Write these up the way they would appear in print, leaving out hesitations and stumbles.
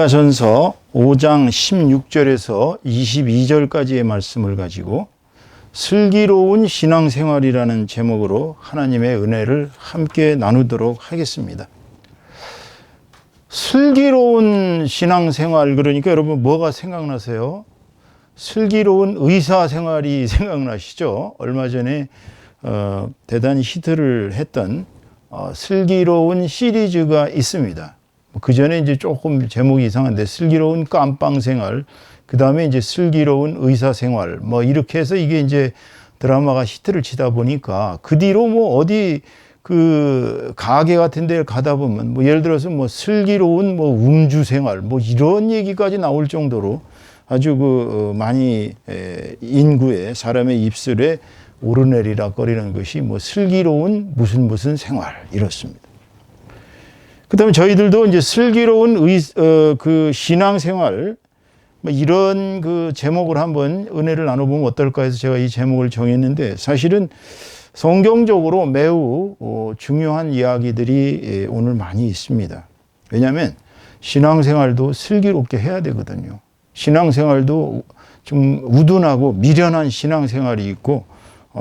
전서 5장 16절에서 22절까지의 말씀을 가지고 슬기로운 신앙생활이라는 제목으로 하나님의 은혜를 함께 나누도록 하겠습니다. 슬기로운 신앙생활, 그러니까 여러분 뭐가 생각나세요? 슬기로운 의사생활이 생각나시죠? 얼마 전에 대단히 히트를 했던 슬기로운 시리즈가 있습니다. 그 전에 이제 조금 제목이 이상한데 슬기로운 깜빵생활, 그 다음에 이제 슬기로운 의사생활, 뭐 이렇게 해서 이게 이제 드라마가 히트를 치다 보니까 그 뒤로 뭐 어디 그 가게 같은 데 가다 보면 뭐 예를 들어서 뭐 슬기로운 뭐 음주생활 뭐 이런 얘기까지 나올 정도로 아주 그 많이 인구의 사람의 입술에 오르내리락 거리는 것이 뭐 슬기로운 무슨 생활 이렇습니다. 그 다음에 저희들도 이제 슬기로운 그 신앙생활, 뭐 이런 그 제목을 한번 은혜를 나눠보면 어떨까 해서 제가 이 제목을 정했는데 사실은 성경적으로 매우 중요한 이야기들이 오늘 많이 있습니다. 왜냐하면 신앙생활도 슬기롭게 해야 되거든요. 신앙생활도 좀 우둔하고 미련한 신앙생활이 있고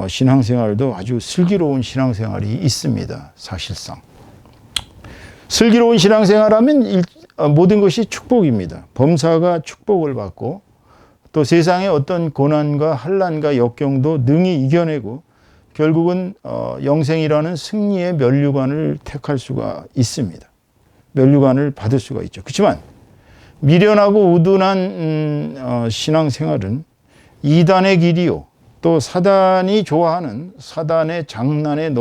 신앙생활도 아주 슬기로운 신앙생활이 있습니다. 사실상. 슬기로운 신앙생활하면 모든 것이 축복입니다. 범사가 축복을 받고 또 세상의 어떤 고난과 환난과 역경도 능히 이겨내고 결국은 영생이라는 승리의 면류관을 택할 수가 있습니다. 면류관을 받을 수가 있죠. 그렇지만 미련하고 우둔한 신앙생활은 이단의 길이요, 또 사단이 좋아하는 사단의 장난에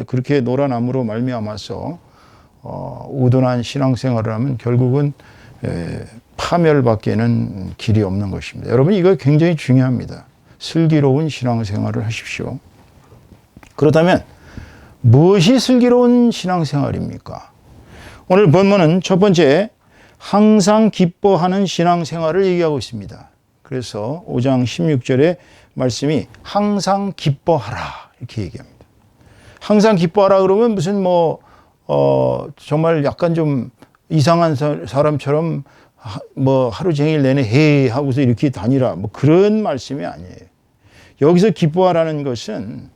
그렇게 놀아남으로 말미암아서 우둔한 신앙생활을 하면 결국은 파멸밖에는 길이 없는 것입니다. 여러분 이거 굉장히 중요합니다. 슬기로운 신앙생활을 하십시오. 그렇다면 무엇이 슬기로운 신앙생활입니까? 오늘 본문은 첫 번째 항상 기뻐하는 신앙생활을 얘기하고 있습니다. 그래서 5장 16절의 말씀이 항상 기뻐하라 이렇게 얘기합니다. 항상 기뻐하라 그러면 무슨 정말 약간 좀 이상한 사람처럼 뭐 하루 종일 내내 헤 하고서 이렇게 다니라 뭐 그런 말씀이 아니에요. 여기서 기뻐하라는 것은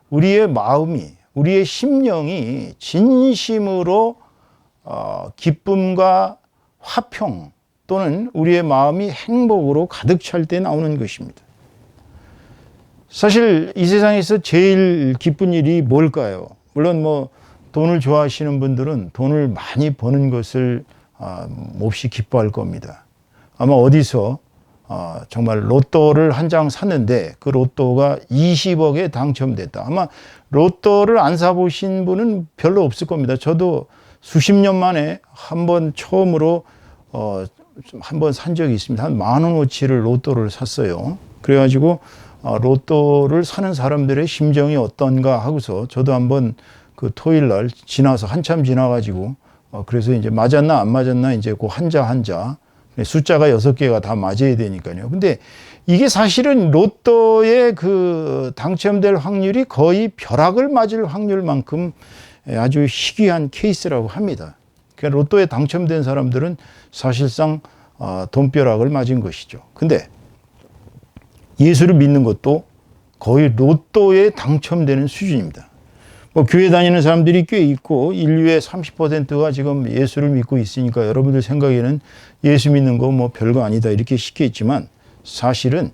우리의 마음이, 우리의 심령이 진심으로 기쁨과 화평 또는 우리의 마음이 행복으로 가득 찰 때 나오는 것입니다. 사실 이 세상에서 제일 기쁜 일이 뭘까요? 물론 뭐 돈을 좋아하시는 분들은 돈을 많이 버는 것을 몹시 기뻐할 겁니다. 아마 어디서 정말 로또를 한 장 샀는데 그 로또가 20억에 당첨됐다. 아마 로또를 안 사보신 분은 별로 없을 겁니다. 저도 수십 년 만에 한 번 처음으로 한 번 산 적이 있습니다. 한 10,000원어치를 로또를 샀어요. 그래가지고 로또를 사는 사람들의 심정이 어떤가 하고서 저도 한번 그 토요일 날 지나서 한참 지나가지고 그래서 이제 맞았나 안 맞았나 이제 그 한자 숫자가 6개가 다 맞아야 되니까요. 근데 이게 사실은 로또에 그 당첨될 확률이 거의 벼락을 맞을 확률만큼 아주 희귀한 케이스라고 합니다. 그러니까 로또에 당첨된 사람들은 사실상 돈벼락을 맞은 것이죠. 근데 예수를 믿는 것도 거의 로또에 당첨되는 수준입니다. 뭐 교회 다니는 사람들이 꽤 있고 인류의 30%가 지금 예수를 믿고 있으니까 여러분들 생각에는 예수 믿는 거 뭐 별거 아니다 이렇게 쉽게 했지만 사실은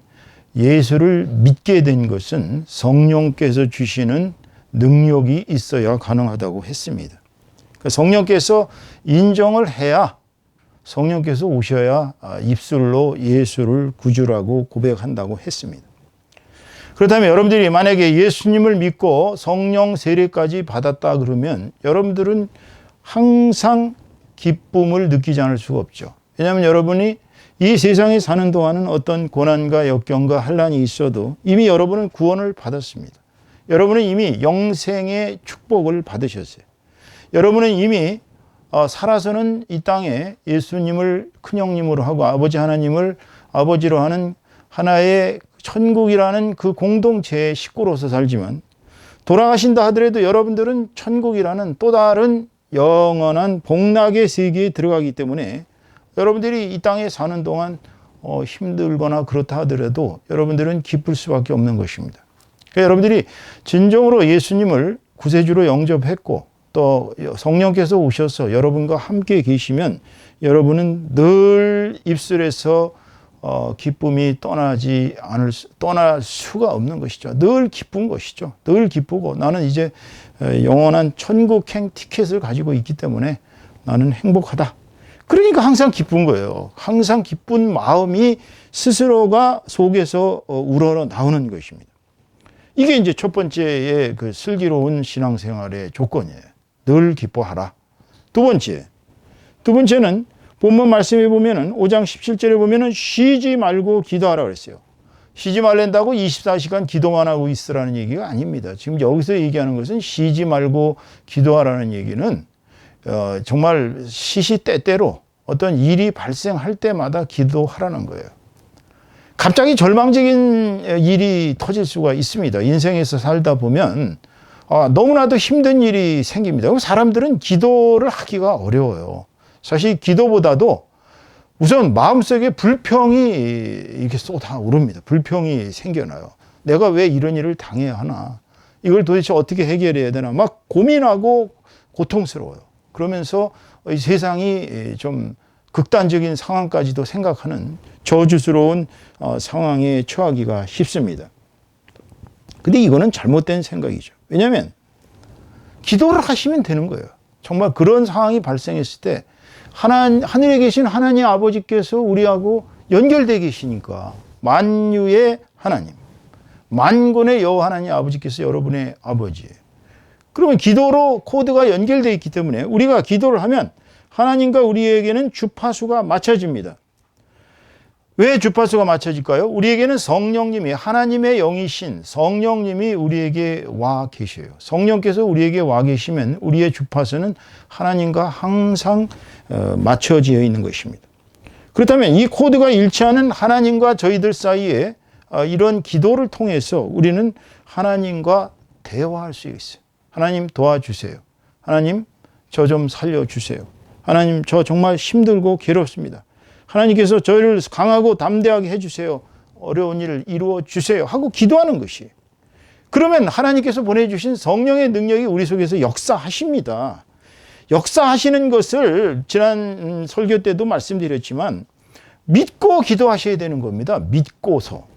예수를 믿게 된 것은 성령께서 주시는 능력이 있어야 가능하다고 했습니다. 그러니까 성령께서 인정을 해야 성령께서 오셔야 입술로 예수를 구주라고 고백한다고 했습니다. 그렇다면 여러분들이 만약에 예수님을 믿고 성령 세례까지 받았다 그러면 여러분들은 항상 기쁨을 느끼지 않을 수가 없죠. 왜냐하면 여러분이 이 세상에 사는 동안은 어떤 고난과 역경과 환난이 있어도 이미 여러분은 구원을 받았습니다. 여러분은 이미 영생의 축복을 받으셨어요. 여러분은 이미 살아서는 이 땅에 예수님을 큰형님으로 하고 아버지 하나님을 아버지로 하는 하나의 천국이라는 그 공동체의 식구로서 살지만 돌아가신다 하더라도 여러분들은 천국이라는 또 다른 영원한 복락의 세계에 들어가기 때문에 여러분들이 이 땅에 사는 동안 힘들거나 그렇다 하더라도 여러분들은 기쁠 수밖에 없는 것입니다. 그러니까 여러분들이 진정으로 예수님을 구세주로 영접했고 또 성령께서 오셔서 여러분과 함께 계시면 여러분은 늘 입술에서 기쁨이 떠날 수가 없는 것이죠. 늘 기쁜 것이죠. 늘 기쁘고 나는 이제 영원한 천국행 티켓을 가지고 있기 때문에 나는 행복하다. 그러니까 항상 기쁜 거예요. 항상 기쁜 마음이 스스로가 속에서 우러러 나오는 것입니다. 이게 이제 첫 번째의 그 슬기로운 신앙생활의 조건이에요. 늘 기뻐하라. 두 번째는 본문 말씀에 보면은 5장 17절에 보면은 쉬지 말고 기도하라 그랬어요. 쉬지 말란다고 24시간 기도만 하고 있으라는 얘기가 아닙니다. 지금 여기서 얘기하는 것은 쉬지 말고 기도하라는 얘기는 정말 시시때때로 어떤 일이 발생할 때마다 기도하라는 거예요. 갑자기 절망적인 일이 터질 수가 있습니다. 인생에서 살다 보면 너무나도 힘든 일이 생깁니다. 그럼 사람들은 기도를 하기가 어려워요. 사실 기도보다도 우선 마음속에 불평이 이렇게 쏟아오릅니다. 불평이 생겨나요. 내가 왜 이런 일을 당해야 하나? 이걸 도대체 어떻게 해결해야 되나? 막 고민하고 고통스러워요. 그러면서 이 세상이 좀 극단적인 상황까지도 생각하는 저주스러운 상황에 처하기가 쉽습니다. 근데 이거는 잘못된 생각이죠. 왜냐하면 기도를 하시면 되는 거예요. 정말 그런 상황이 발생했을 때 하늘에 계신 하나님 아버지께서 우리하고 연결되어 계시니까 만유의 하나님, 만군의 여호와 하나님 아버지께서 여러분의 아버지예요. 그러면 기도로 코드가 연결되어 있기 때문에 우리가 기도를 하면 하나님과 우리에게는 주파수가 맞춰집니다. 왜 주파수가 맞춰질까요? 우리에게는 성령님이 하나님의 영이신 성령님이 우리에게 와 계셔요. 성령께서 우리에게 와 계시면 우리의 주파수는 하나님과 항상 맞춰져 있는 것입니다. 그렇다면 이 코드가 일치하는 하나님과 저희들 사이에 이런 기도를 통해서 우리는 하나님과 대화할 수 있어요. 하나님 도와주세요. 하나님 저 좀 살려주세요. 하나님 저 정말 힘들고 괴롭습니다. 하나님께서 저희를 강하고 담대하게 해주세요. 어려운 일을 이루어 주세요. 하고 기도하는 것이에요. 그러면 하나님께서 보내주신 성령의 능력이 우리 속에서 역사하십니다. 역사하시는 것을 지난 설교 때도 말씀드렸지만 믿고 기도하셔야 되는 겁니다. 믿고서.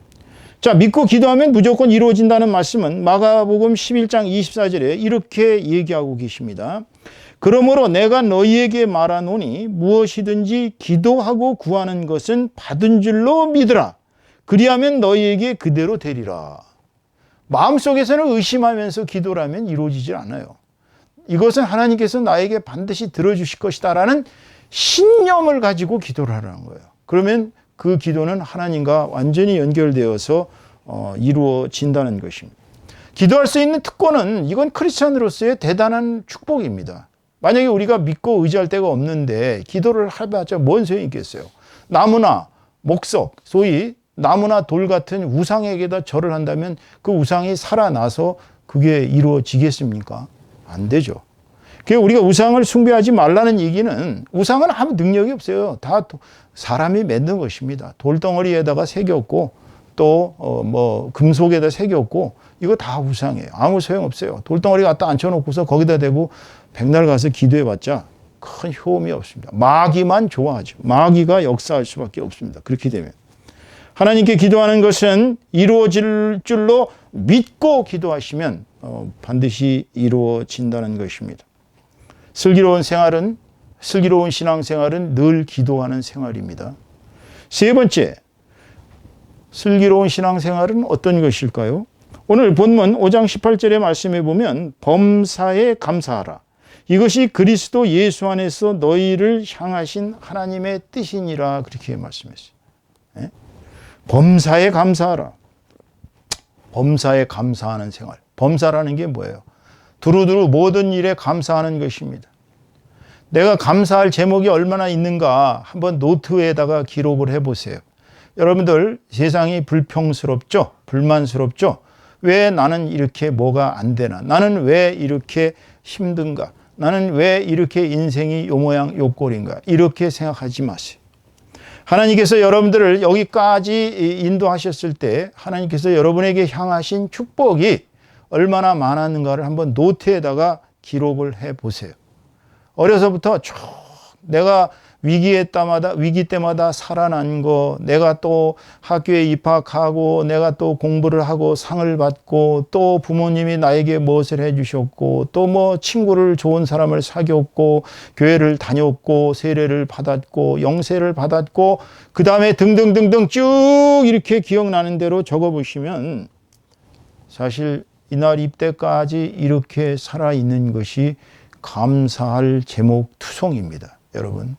자, 믿고 기도하면 무조건 이루어진다는 말씀은 마가복음 11장 24절에 이렇게 얘기하고 계십니다. 그러므로 내가 너희에게 말하노니 무엇이든지 기도하고 구하는 것은 받은 줄로 믿으라. 그리하면 너희에게 그대로 되리라. 마음속에서는 의심하면서 기도를 하면 이루어지질 않아요. 이것은 하나님께서 나에게 반드시 들어주실 것이다라는 신념을 가지고 기도를 하라는 거예요. 그러면 그 기도는 하나님과 완전히 연결되어서 이루어진다는 것입니다. 기도할 수 있는 특권은 이건 크리스찬으로서의 대단한 축복입니다. 만약에 우리가 믿고 의지할 데가 없는데 기도를 해봤자 뭔 소용이 있겠어요. 나무나 목석, 소위 나무나 돌 같은 우상에게다 절을 한다면 그 우상이 살아나서 그게 이루어지겠습니까? 안 되죠. 그래서 우리가 우상을 숭배하지 말라는 얘기는 우상은 아무 능력이 없어요. 다 사람이 만든 것입니다. 돌덩어리에다가 새겼고 또 금속에다 새겼고 이거 다 우상이에요. 아무 소용없어요. 돌덩어리 갖다 앉혀놓고서 거기다 대고 백날 가서 기도해봤자 큰 효험이 없습니다. 마귀만 좋아하죠. 마귀가 역사할 수밖에 없습니다. 그렇게 되면 하나님께 기도하는 것은 이루어질 줄로 믿고 기도하시면 반드시 이루어진다는 것입니다. 슬기로운 신앙생활은 늘 기도하는 생활입니다. 세 번째, 슬기로운 신앙생활은 어떤 것일까요? 오늘 본문 5장 18절의 말씀에 보면 범사에 감사하라. 이것이 그리스도 예수 안에서 너희를 향하신 하나님의 뜻이니라 그렇게 말씀했어요. 네? 범사에 감사하라. 범사에 감사하는 생활. 범사라는 게 뭐예요? 두루두루 모든 일에 감사하는 것입니다. 내가 감사할 제목이 얼마나 있는가 한번 노트에다가 기록을 해보세요. 여러분들 세상이 불평스럽죠? 불만스럽죠? 왜 나는 이렇게 뭐가 안 되나? 나는 왜 이렇게 힘든가? 나는 왜 이렇게 인생이 요 모양 요 꼴인가? 이렇게 생각하지 마세요. 하나님께서 여러분들을 여기까지 인도하셨을 때 하나님께서 여러분에게 향하신 축복이 얼마나 많았는가를 한번 노트에다가 기록을 해 보세요. 어려서부터 쭉 내가 위기 때마다 살아난 거, 내가 또 학교에 입학하고, 내가 또 공부를 하고 상을 받고, 또 부모님이 나에게 무엇을 해주셨고, 또 뭐 친구를 좋은 사람을 사귀었고, 교회를 다녔고, 세례를 받았고, 영세를 받았고, 그 다음에 등등등등 쭉 이렇게 기억나는 대로 적어보시면 사실 이날 이때까지 이렇게 살아있는 것이 감사할 제목 투성입니다. 여러분,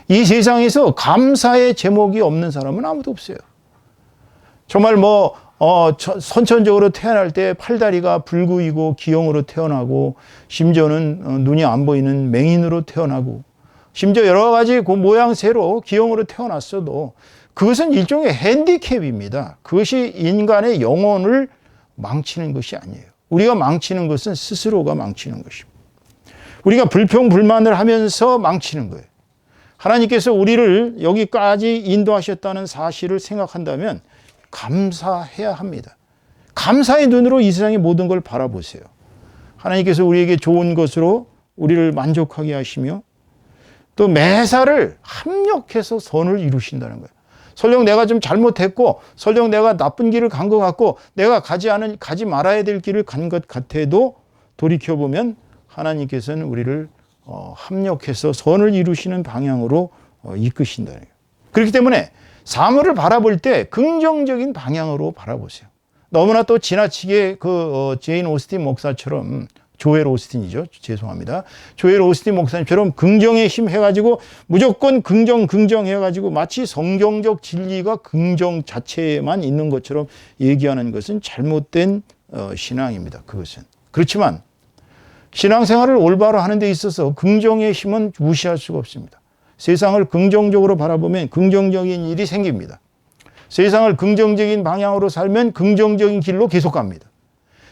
이 세상에서 감사의 제목이 없는 사람은 아무도 없어요. 정말 선천적으로 태어날 때 팔다리가 불구이고 기형으로 태어나고, 심지어는 눈이 안 보이는 맹인으로 태어나고, 심지어 여러 가지 그 모양새로 기형으로 태어났어도 그것은 일종의 핸디캡입니다. 그것이 인간의 영혼을 망치는 것이 아니에요. 우리가 망치는 것은 스스로가 망치는 것입니다. 우리가 불평불만을 하면서 망치는 거예요. 하나님께서 우리를 여기까지 인도하셨다는 사실을 생각한다면 감사해야 합니다. 감사의 눈으로 이 세상의 모든 걸 바라보세요. 하나님께서 우리에게 좋은 것으로 우리를 만족하게 하시며 또 매사를 합력해서 선을 이루신다는 거예요. 설령 내가 좀 잘못했고, 설령 내가 나쁜 길을 간 것 같고, 내가 가지 말아야 될 길을 간 것 같아도 돌이켜보면 하나님께서는 우리를 합력해서 선을 이루시는 방향으로 이끄신다는 거예요. 그렇기 때문에 사물을 바라볼 때 긍정적인 방향으로 바라보세요. 너무나 또 지나치게 제인 오스틴 목사처럼, 조엘 오스틴이죠. 죄송합니다. 조엘 오스틴 목사님처럼 긍정의 힘 해가지고 무조건 긍정 해가지고 마치 성경적 진리가 긍정 자체에만 있는 것처럼 얘기하는 것은 잘못된 신앙입니다. 그것은. 그렇지만 신앙생활을 올바로 하는 데 있어서 긍정의 힘은 무시할 수가 없습니다. 세상을 긍정적으로 바라보면 긍정적인 일이 생깁니다. 세상을 긍정적인 방향으로 살면 긍정적인 길로 계속 갑니다.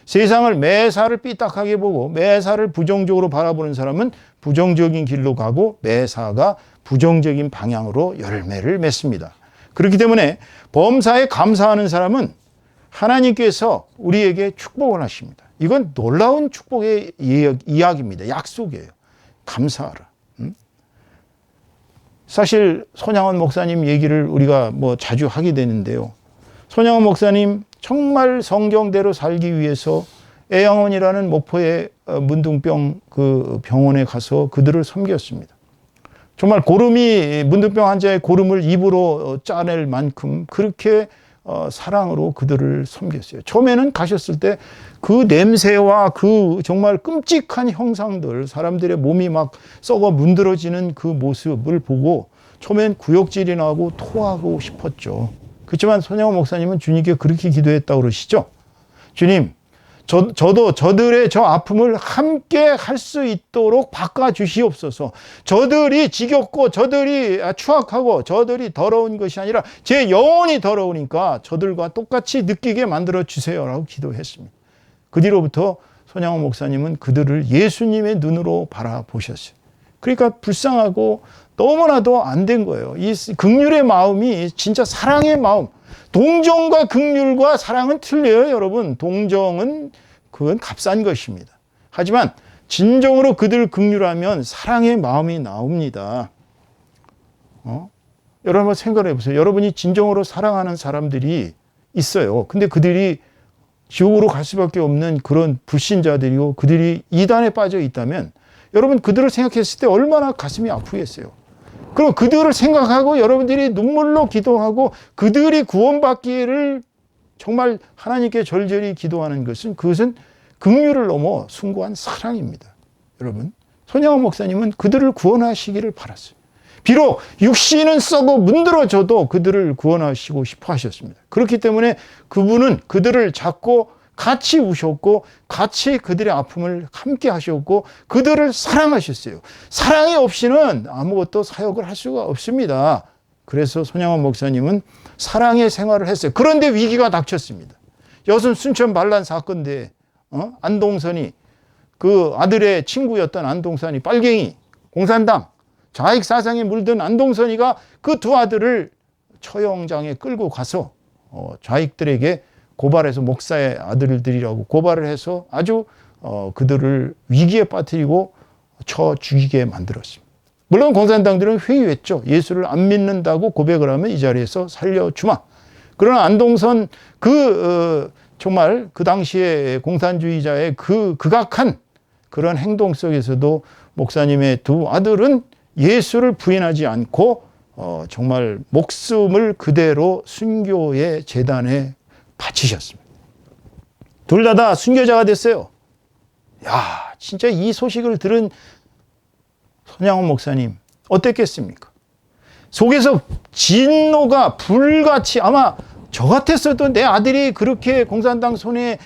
세상을 매사를 삐딱하게 보고 매사를 부정적으로 바라보는 사람은 부정적인 길로 가고 매사가 부정적인 방향으로 열매를 맺습니다. 그렇기 때문에 범사에 감사하는 사람은 하나님께서 우리에게 축복을 하십니다. 이건 놀라운 축복의 이야기입니다. 약속이에요. 감사하라. 사실 손양원 목사님 얘기를 우리가 자주 하게 되는데요. 손양원 목사님 정말 성경대로 살기 위해서 애양원이라는 목포의 문둥병 그 병원에 가서 그들을 섬겼습니다. 정말 문둥병 환자의 고름을 입으로 짜낼 만큼 그렇게 사랑으로 그들을 섬겼어요. 처음에는 가셨을 때 그 냄새와 그 정말 끔찍한 형상들, 사람들의 몸이 막 썩어 문드러지는 그 모습을 보고 처음엔 구역질이 나고 토하고 싶었죠. 그렇지만 손양원 목사님은 주님께 그렇게 기도했다고 그러시죠. 주님, 저도 저들의 저 아픔을 함께 할 수 있도록 바꿔주시옵소서. 저들이 지겹고 저들이 추악하고 저들이 더러운 것이 아니라 제 영혼이 더러우니까 저들과 똑같이 느끼게 만들어 주세요라고 기도했습니다. 그 뒤로부터 손양원 목사님은 그들을 예수님의 눈으로 바라보셨어요. 그러니까 불쌍하고 너무나도 안 된 거예요. 이 긍휼의 마음이 진짜 사랑의 마음. 동정과 긍휼과 사랑은 틀려요, 여러분. 동정은 그건 값싼 것입니다. 하지만 진정으로 그들을 긍휼하면 사랑의 마음이 나옵니다. 여러분 한번 생각해 보세요. 여러분이 진정으로 사랑하는 사람들이 있어요. 근데 그들이 지옥으로 갈 수밖에 없는 그런 불신자들이고 그들이 이단에 빠져 있다면 여러분 그들을 생각했을 때 얼마나 가슴이 아프겠어요. 그럼 그들을 생각하고 여러분들이 눈물로 기도하고 그들이 구원받기를 정말 하나님께 절절히 기도하는 그것은 긍휼을 넘어 숭고한 사랑입니다. 여러분, 손양원 목사님은 그들을 구원하시기를 바랐어요. 비록 육신은 썩어 문드러져도 그들을 구원하시고 싶어 하셨습니다. 그렇기 때문에 그분은 그들을 잡고 같이 우셨고 같이 그들의 아픔을 함께 하셨고 그들을 사랑하셨어요. 사랑이 없이는 아무것도 사역을 할 수가 없습니다. 그래서 손양원 목사님은 사랑의 생활을 했어요. 그런데 위기가 닥쳤습니다. 여순 순천 반란 사건 때 안동선이 그 아들의 친구였던 안동선이 빨갱이 공산당 좌익 사상에 물든 안동선이가 그 두 아들을 처형장에 끌고 가서 좌익들에게 고발해서 목사의 아들들이라고 고발을 해서 아주 그들을 위기에 빠뜨리고 쳐 죽이게 만들었습니다. 물론 공산당들은 회유했죠. 예수를 안 믿는다고 고백을 하면 이 자리에서 살려주마. 그러나 안동선 정말 그 당시에 공산주의자의 극악한 그런 행동 속에서도 목사님의 두 아들은 예수를 부인하지 않고 정말 목숨을 그대로 순교의 재단에 바치셨습니다. 둘 다 순교자가 됐어요. 야, 진짜 이 소식을 들은 손양원 목사님 어땠겠습니까? 속에서 진노가 불같이, 아마 저 같았어도 내 아들이 그렇게 공산당 손에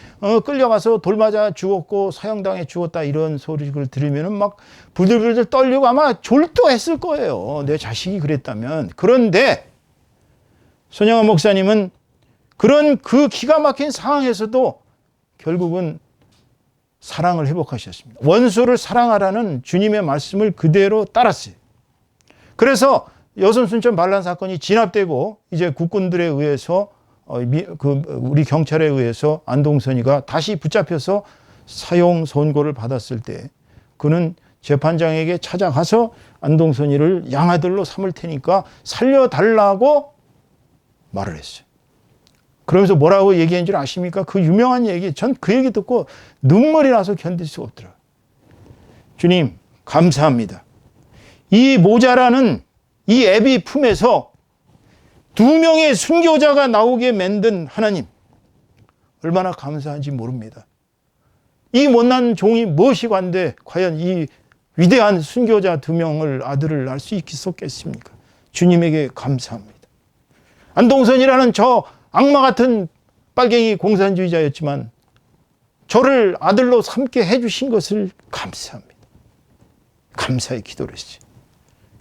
끌려가서 돌 맞아 죽었고 사형당해 죽었다 이런 소식을 들으면 막 부들부들 떨리고 아마 졸도했을 거예요. 내 자식이 그랬다면. 그런데 손양원 목사님은 그런 그 기가 막힌 상황에서도 결국은 사랑을 회복하셨습니다. 원수를 사랑하라는 주님의 말씀을 그대로 따랐어요. 그래서 여성 순천 반란 사건이 진압되고 이제 국군들에 의해서 우리 경찰에 의해서 안동선이가 다시 붙잡혀서 사형 선고를 받았을 때 그는 재판장에게 찾아가서 안동선이를 양아들로 삼을 테니까 살려달라고 말을 했어요. 그러면서 뭐라고 얘기한 줄 아십니까? 그 유명한 얘기, 전 그 얘기 듣고 눈물이 나서 견딜 수가 없더라고요. 주님, 감사합니다. 이 모자라는 이 애비 품에서 2명의 순교자가 나오게 만든 하나님, 얼마나 감사한지 모릅니다. 이 못난 종이 무엇이 관대 과연 이 위대한 순교자 2명을 아들을 낳을 수 있겠습니까? 주님에게 감사합니다. 안동선이라는 저 악마 같은 빨갱이 공산주의자였지만 저를 아들로 삼게 해주신 것을 감사합니다. 감사의 기도를 했어요.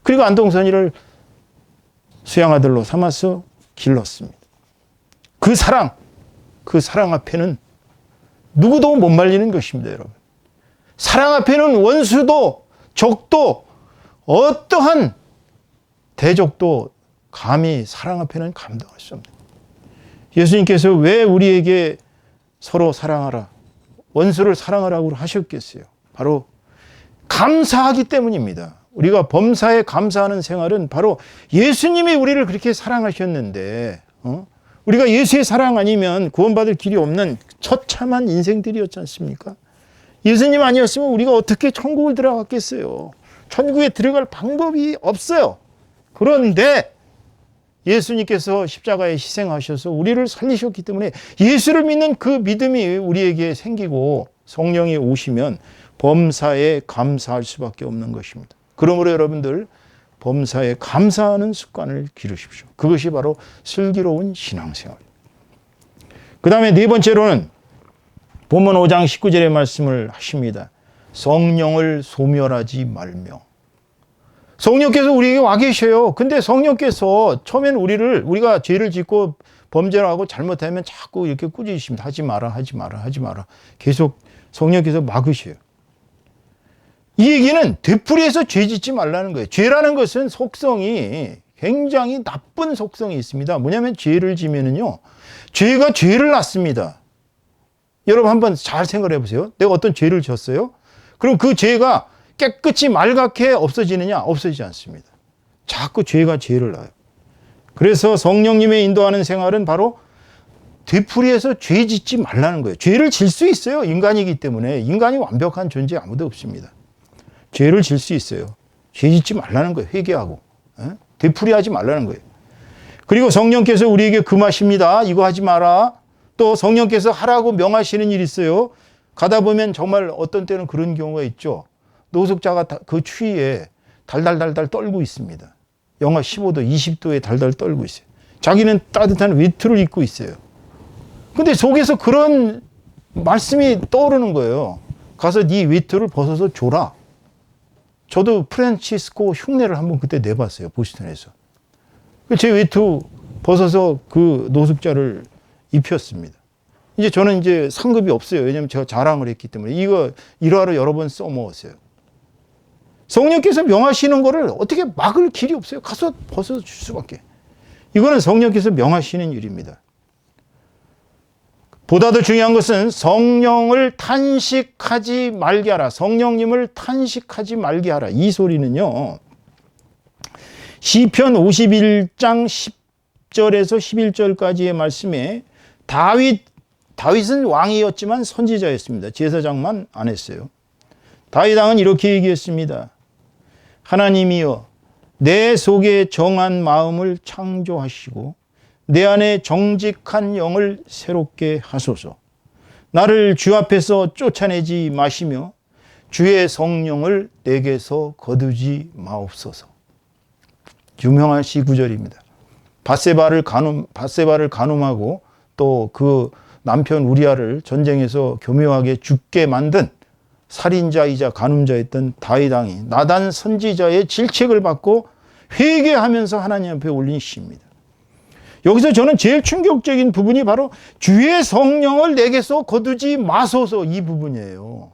그리고 안동선이를 수양아들로 삼아서 길렀습니다. 그 사랑 앞에는 누구도 못 말리는 것입니다, 여러분. 사랑 앞에는 원수도 적도 어떠한 대적도 감히 사랑 앞에는 감당할 수 없는. 예수님께서 왜 우리에게 서로 사랑하라, 원수를 사랑하라고 하셨겠어요? 바로 감사하기 때문입니다. 우리가 범사에 감사하는 생활은 바로 예수님이 우리를 그렇게 사랑하셨는데 우리가 예수의 사랑 아니면 구원받을 길이 없는 처참한 인생들이었지 않습니까? 예수님 아니었으면 우리가 어떻게 천국을 들어갔겠어요? 천국에 들어갈 방법이 없어요. 그런데 예수님께서 십자가에 희생하셔서 우리를 살리셨기 때문에 예수를 믿는 그 믿음이 우리에게 생기고 성령이 오시면 범사에 감사할 수밖에 없는 것입니다. 그러므로 여러분들 범사에 감사하는 습관을 기르십시오. 그것이 바로 슬기로운 신앙생활입니다. 그 다음에 네 번째로는 본문 5장 19절의 말씀을 하십니다. 성령을 소멸하지 말며. 성령께서 우리에게 와 계셔요. 근데 성령께서 처음에는 우리가 죄를 짓고 범죄를 하고 잘못하면 자꾸 이렇게 꾸짖으십니다. 하지 마라, 하지 마라, 하지 마라. 계속 성령께서 막으셔요. 이 얘기는 되풀이해서 죄 짓지 말라는 거예요. 죄라는 것은 속성이 굉장히 나쁜 속성이 있습니다. 뭐냐면 죄를 지면은요, 죄가 죄를 낳습니다. 여러분 한번 잘 생각해 보세요. 내가 어떤 죄를 졌어요? 그럼 그 죄가 깨끗이 맑게 없어지느냐? 없어지지 않습니다. 자꾸 죄가 죄를 낳아요. 그래서 성령님의 인도하는 생활은 바로 되풀이해서 죄 짓지 말라는 거예요. 죄를 질 수 있어요. 인간이기 때문에. 인간이 완벽한 존재 아무도 없습니다. 죄를 질 수 있어요. 죄 짓지 말라는 거예요. 회개하고. 되풀이하지 말라는 거예요. 그리고 성령께서 우리에게 금하십니다. 이거 하지 마라. 또 성령께서 하라고 명하시는 일이 있어요. 가다 보면 정말 어떤 때는 그런 경우가 있죠. 노숙자가 그 추위에 달달달달 떨고 있습니다. 영하 15도, 20도에 달달 떨고 있어요. 자기는 따뜻한 외투를 입고 있어요. 근데 속에서 그런 말씀이 떠오르는 거예요. 가서 네 외투를 벗어서 줘라. 저도 프란치스코 흉내를 한번 그때 내봤어요. 보스턴에서. 제 외투 벗어서 그 노숙자를 입혔습니다. 이제 저는 이제 상급이 없어요. 왜냐하면 제가 자랑을 했기 때문에. 이거 일화로 여러 번 써먹었어요. 성령께서 명하시는 거를 어떻게 막을 길이 없어요. 가서 벗어 줄 수밖에. 이거는 성령께서 명하시는 일입니다. 보다 더 중요한 것은 성령을 탄식하지 말게 하라. 성령님을 탄식하지 말게 하라. 이 소리는요, 시편 51장 10절에서 11절까지의 말씀에 다윗은 왕이었지만 선지자였습니다. 제사장만 안 했어요. 다윗 왕은 이렇게 얘기했습니다. 하나님이여, 내 속에 정한 마음을 창조하시고 내 안에 정직한 영을 새롭게 하소서. 나를 주 앞에서 쫓아내지 마시며 주의 성령을 내게서 거두지 마옵소서. 유명한 시 구절입니다. 밧세바를 간음하고 또 그 남편 우리아를 전쟁에서 교묘하게 죽게 만든 살인자이자 간음자였던 다윗 왕이 나단 선지자의 질책을 받고 회개하면서 하나님 앞에 올린 시입니다. 여기서 저는 제일 충격적인 부분이 바로 주의 성령을 내게서 거두지 마소서, 이 부분이에요.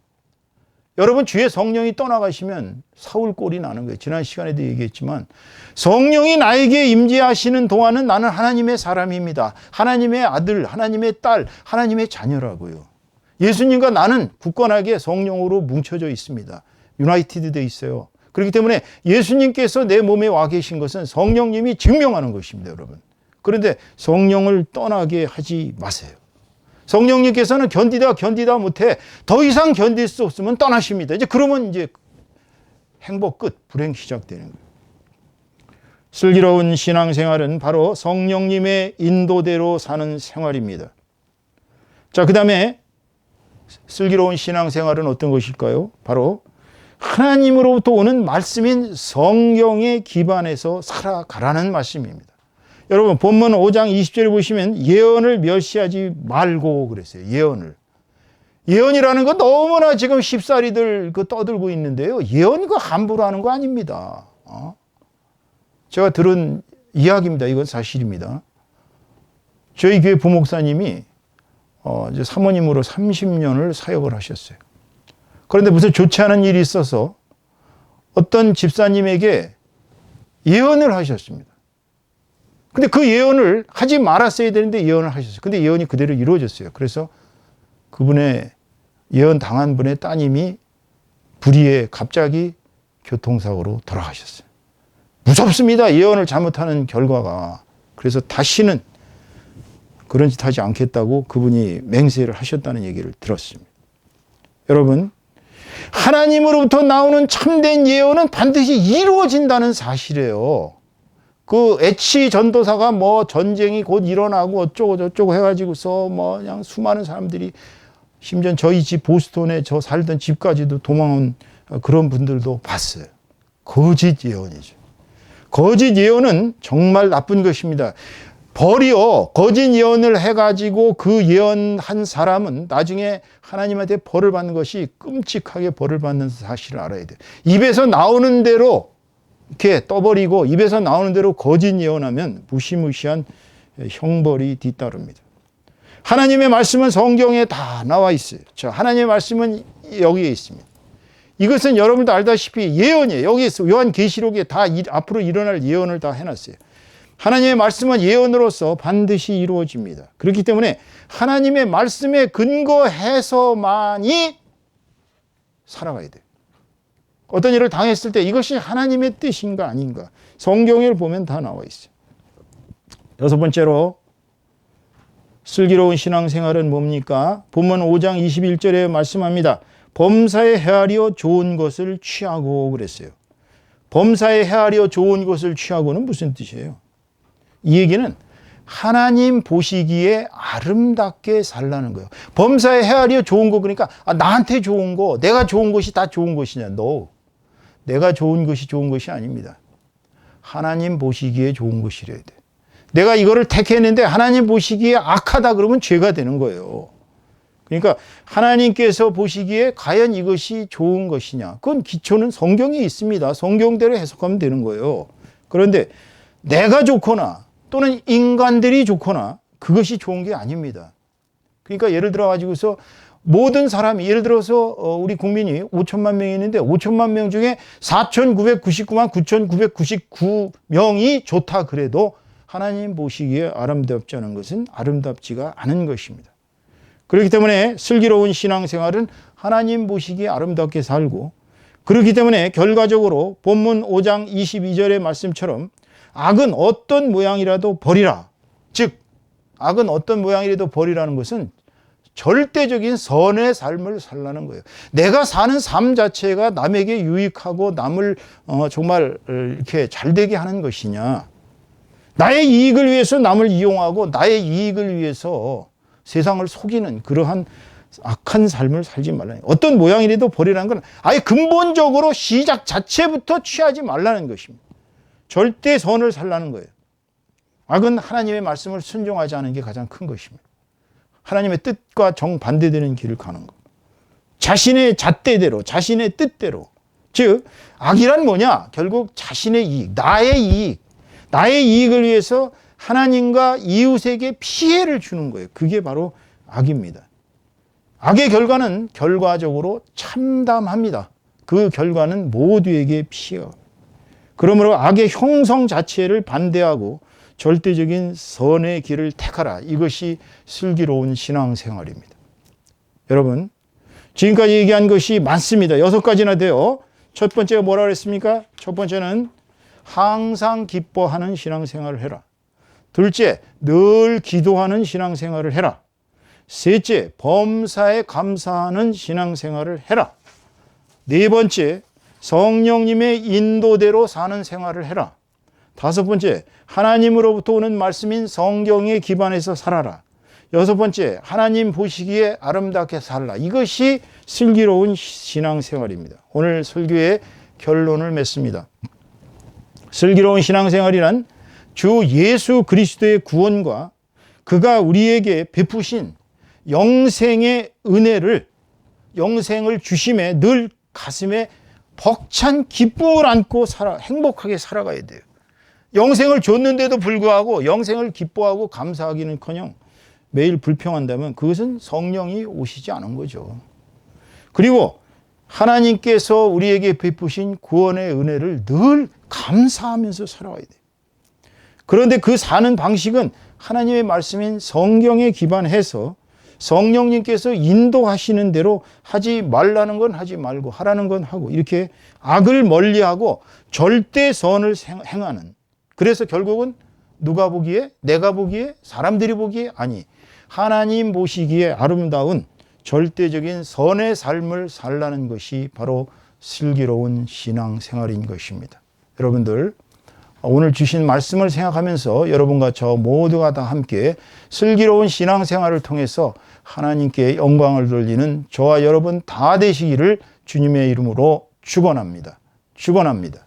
여러분, 주의 성령이 떠나가시면 사울 꼴이 나는 거예요. 지난 시간에도 얘기했지만 성령이 나에게 임재하시는 동안은 나는 하나님의 사람입니다. 하나님의 아들, 하나님의 딸, 하나님의 자녀라고요. 예수님과 나는 굳건하게 성령으로 뭉쳐져 있습니다. 유나이티드 돼 있어요. 그렇기 때문에 예수님께서 내 몸에 와 계신 것은 성령님이 증명하는 것입니다, 여러분. 그런데 성령을 떠나게 하지 마세요. 성령님께서는 견디다 못해 더 이상 견딜 수 없으면 떠나십니다. 그러면 행복 끝, 불행 시작되는 거예요. 슬기로운 신앙생활은 바로 성령님의 인도대로 사는 생활입니다. 자, 그 다음에 슬기로운 신앙생활은 어떤 것일까요? 바로 하나님으로부터 오는 말씀인 성경에 기반해서 살아가라는 말씀입니다. 여러분, 본문 5장 20절에 보시면 예언을 멸시하지 말고 그랬어요. 예언이라는 건 너무나 지금 쉽사리들 떠들고 있는데요. 예언 함부로 하는 거 아닙니다. 제가 들은 이야기입니다. 이건 사실입니다. 저희 교회 부목사님이 사모님으로 30년을 사역을 하셨어요. 그런데 무슨 좋지 않은 일이 있어서 어떤 집사님에게 예언을 하셨습니다. 근데 그 예언을 하지 말았어야 되는데 예언을 하셨어요. 근데 예언이 그대로 이루어졌어요. 그래서 그분의 예언 당한 분의 따님이 불의에 갑자기 교통사고로 돌아가셨어요. 무섭습니다. 예언을 잘못하는 결과가. 그래서 다시는 그런 짓 하지 않겠다고 그분이 맹세를 하셨다는 얘기를 들었습니다. 여러분, 하나님으로부터 나오는 참된 예언은 반드시 이루어진다는 사실이에요. 그 에치 전도사가 전쟁이 곧 일어나고 어쩌고 저쩌고 해가지고서 그냥 수많은 사람들이, 심지어 저희 집 보스턴에 저 살던 집까지도 도망온 그런 분들도 봤어요. 거짓 예언이죠. 거짓 예언은 정말 나쁜 것입니다. 거짓 예언을 해가지고 그 예언한 사람은 나중에 하나님한테 벌을 받는 것이 끔찍하게 벌을 받는 사실을 알아야 돼요. 입에서 나오는 대로 이렇게 떠버리고 입에서 나오는 대로 거짓 예언하면 무시무시한 형벌이 뒤따릅니다. 하나님의 말씀은 성경에 다 나와 있어요. 하나님의 말씀은 여기에 있습니다. 이것은 여러분도 알다시피 예언이에요. 여기 요한계시록에 다 앞으로 일어날 예언을 다 해놨어요. 하나님의 말씀은 예언으로서 반드시 이루어집니다. 그렇기 때문에 하나님의 말씀에 근거해서만이 살아가야 돼요. 어떤 일을 당했을 때 이것이 하나님의 뜻인가 아닌가, 성경을 보면 다 나와 있어요. 여섯 번째로 슬기로운 신앙생활은 뭡니까? 본문 5장 21절에 말씀합니다. 범사에 헤아려 좋은 것을 취하고 그랬어요. 범사에 헤아려 좋은 것을 취하고는 무슨 뜻이에요? 이 얘기는 하나님 보시기에 아름답게 살라는 거예요. 범사에 헤아려 좋은 거, 그러니까 나한테 좋은 거, 내가 좋은 것이 다 좋은 것이냐? 내가 좋은 것이 좋은 것이 아닙니다. 하나님 보시기에 좋은 것이래야 돼. 내가 이거를 택했는데 하나님 보시기에 악하다 그러면 죄가 되는 거예요. 그러니까 하나님께서 보시기에 과연 이것이 좋은 것이냐? 그건 기초는 성경에 있습니다. 성경대로 해석하면 되는 거예요. 그런데 내가 좋거나 또는 인간들이 좋거나 그것이 좋은 게 아닙니다. 그러니까 예를 들어 가지고서 모든 사람이, 예를 들어서 우리 국민이 5천만 명이 있는데 5천만 명 중에 4,999만 9,999명이 좋다 그래도 하나님 보시기에 아름답지 않은 것은 아름답지가 않은 것입니다. 그렇기 때문에 슬기로운 신앙생활은 하나님 보시기에 아름답게 살고, 그렇기 때문에 결과적으로 본문 5장 22절의 말씀처럼 악은 어떤 모양이라도 버리라. 즉 악은 어떤 모양이라도 버리라는 것은 절대적인 선의 삶을 살라는 거예요. 내가 사는 삶 자체가 남에게 유익하고 남을 정말 이렇게 잘되게 하는 것이냐, 나의 이익을 위해서 남을 이용하고 나의 이익을 위해서 세상을 속이는 그러한 악한 삶을 살지 말라는 거예요. 어떤 모양이라도 버리라는 건 아예 근본적으로 시작 자체부터 취하지 말라는 것입니다. 절대 선을 살라는 거예요. 악은 하나님의 말씀을 순종하지 않은 게 가장 큰 것입니다. 하나님의 뜻과 정반대되는 길을 가는 것. 자신의 잣대대로, 자신의 뜻대로. 즉 악이란 뭐냐? 결국 자신의 이익, 나의 이익, 나의 이익을 위해서 하나님과 이웃에게 피해를 주는 거예요. 그게 바로 악입니다. 악의 결과는 결과적으로 참담합니다. 그 결과는 모두에게 피해가. 그러므로 악의 형성 자체를 반대하고 절대적인 선의 길을 택하라. 이것이 슬기로운 신앙생활입니다. 여러분, 지금까지 얘기한 것이 많습니다. 6가지나 돼요. 첫 번째가 뭐라 그랬습니까? 첫 번째는 항상 기뻐하는 신앙생활을 해라. 둘째, 늘 기도하는 신앙생활을 해라. 셋째, 범사에 감사하는 신앙생활을 해라. 네 번째, 성령님의 인도대로 사는 생활을 해라. 다섯 번째, 하나님으로부터 오는 말씀인 성경에 기반해서 살아라. 여섯 번째, 하나님 보시기에 아름답게 살라. 이것이 슬기로운 신앙생활입니다. 오늘 설교의 결론을 맺습니다. 슬기로운 신앙생활이란 주 예수 그리스도의 구원과 그가 우리에게 베푸신 영생의 은혜를, 영생을 주심에 늘 가슴에 벅찬 기쁨을 안고 행복하게 살아가야 돼요. 영생을 줬는데도 불구하고 영생을 기뻐하고 감사하기는커녕 매일 불평한다면 그것은 성령이 오시지 않은 거죠. 그리고 하나님께서 우리에게 베푸신 구원의 은혜를 늘 감사하면서 살아가야 돼요. 그런데 그 사는 방식은 하나님의 말씀인 성경에 기반해서 성령님께서 인도하시는 대로 하지 말라는 건 하지 말고 하라는 건 하고, 이렇게 악을 멀리하고 절대 선을 행하는, 그래서 결국은 누가 보기에, 내가 보기에, 사람들이 보기에, 아니 하나님 보시기에 아름다운 절대적인 선의 삶을 살라는 것이 바로 슬기로운 신앙생활인 것입니다. 여러분들, 오늘 주신 말씀을 생각하면서 여러분과 저 모두가 다 함께 슬기로운 신앙생활을 통해서 하나님께 영광을 돌리는 저와 여러분 다 되시기를 주님의 이름으로 축원합니다. 축원합니다.